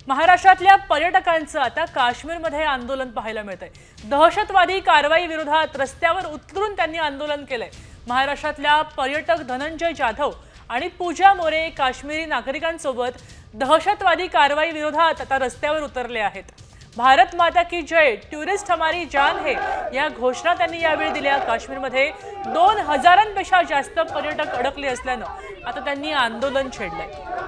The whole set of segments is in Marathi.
महाराष्ट्रातल्या पर्यटकांचं आता काश्मीरमध्ये आंदोलन पाहायला मिळतंय। दहशतवादी कारवाई विरोधात रस्त्यावर उतरून त्यांनी आंदोलन केलंय। महाराष्ट्रातल्या पर्यटक धनंजय जाधव आणि पूजा मोरे काश्मीरी नागरिकांसोबत दहशतवादी कारवाई विरोधात आता रस्त्यावर उतरले आहेत। भारत माता की जय, टुरिस्ट हमारी जान है या घोषणा त्यांनी यावेळी दिल्या। काश्मीरमध्ये 2000पेक्षा जास्त पर्यटक अडकले असल्यानं आता त्यांनी आंदोलन छेडलंय।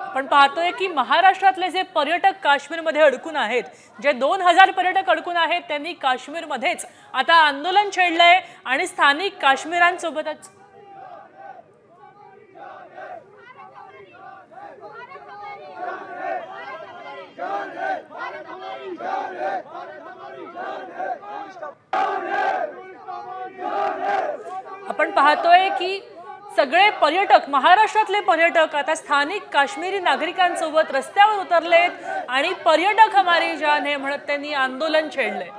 आपण पाहतोय की महाराष्ट्रातले जे पर्यटक काश्मीरमध्ये अडकून आहेत, जे 2000 पर्यटक अडकून आहेत, त्यांनी काश्मीरमध्येच आता आंदोलन छेडलंय आणि स्थानिक काश्मीरांसोबतच आपण पाहतोय की सगळे पर्यटक, महाराष्ट्रातले पर्यटक आता स्थानिक काश्मीरी नागरिकांसोबत रस्त्यावर उतरलेत आणि पर्यटक हमारी जान है म्हणत त्यांनी आंदोलन छेडलंय।